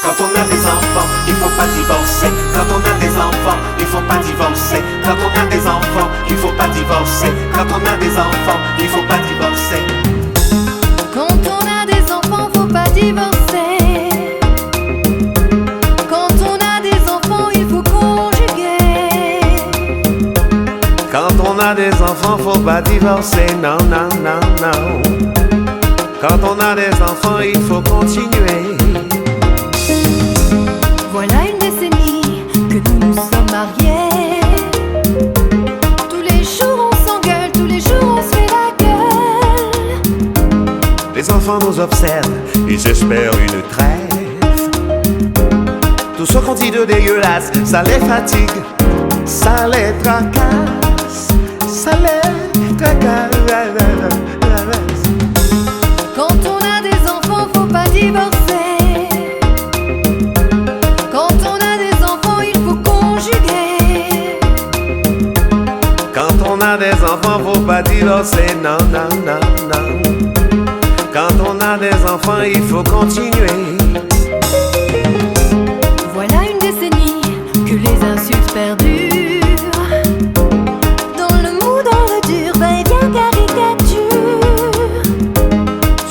Quand on a des enfants, il faut pas divorcer. Quand on a des enfants, il faut pas divorcer. Quand on a des enfants, il faut pas divorcer. Quand on a des enfants, il faut pas divorcer. Quand on a des enfants, faut pas divorcer. Quand on a des enfants, il faut conjuguer. Quand on a des enfants, faut pas divorcer, non, non, non, non. Quand on a des enfants, il faut continuer. Voilà une décennie que nous nous sommes mariés. Tous les jours on s'engueule, tous les jours on se fait la gueule. Les enfants nous observent, ils espèrent une trêve. Tout ce qu'on dit de dégueulasse, ça les fatigue, ça les tracasse, ça les tracasse. Quand on a des enfants, faut pas divorcer. Quand on a des enfants, il faut conjuguer. Quand on a des enfants, faut pas divorcer, non, non, non, non. Quand on a des enfants, il faut continuer. Voilà une décennie que les insultes perdurent. Dans le mou, dans le dur, va-et-vient caricature.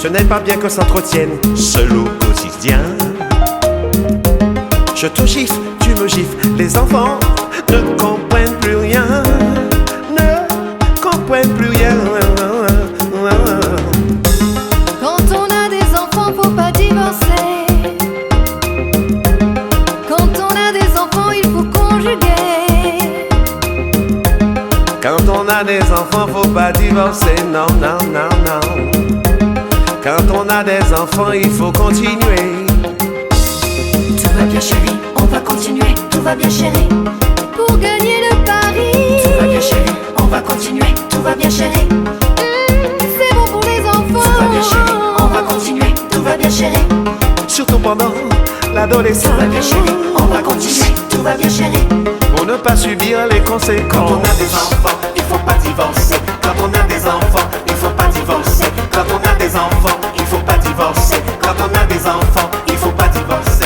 Ce n'est pas bien que s'entretienne seul au quotidien. Je te gifle, tu me gifles, les enfants ne comprennent plus rien, ne comprennent plus rien. Quand on a des enfants, faut pas divorcer. Quand on a des enfants, il faut conjuguer. Quand on a des enfants, faut pas divorcer, non, non, non, non. Quand on a des enfants, il faut continuer. Tout va bien chérie, on va continuer. Tout va bien chérie, pour gagner le pari. Tout va bien chérie, on va continuer. Tout va bien chérie, c'est bon pour les enfants. Tout va bien chérie, on va continuer. Tout va bien chérie, Surtout pendant l'adolescence. tout va bien chérie, on va continuer. Tout va bien chérie, Pour ne pas subir les Quand conséquences. on a des enfants, il faut pas divorcer. Quand on a des enfants, il faut pas divorcer. Quand on a des enfants, il faut pas divorcer. Quand on a des enfants, il faut pas divorcer.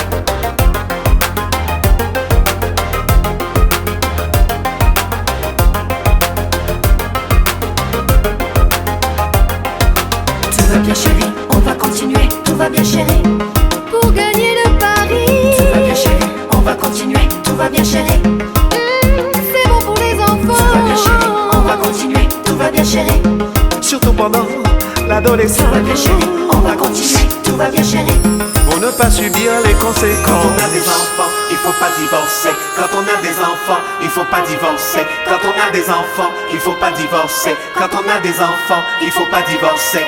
tout va bien chérie, on va continuer. Tout va bien chérie, pour gagner le pari. Tout va bien chérie, on va continuer. Tout va bien chérie, c'est bon pour les enfants. Tout va bien chérie, on va continuer. Tout va bien chérie, Surtout pendant l'adolescence. tout va bien chérie, on va continuer. Tout va bien chérie, Pour ne pas subir les Quand on conséquences. a des enfants, il faut pas divorcer. Quand on a des enfants, il faut pas divorcer. Quand on a des enfants, il faut pas divorcer. Quand on a des enfants, il faut pas divorcer.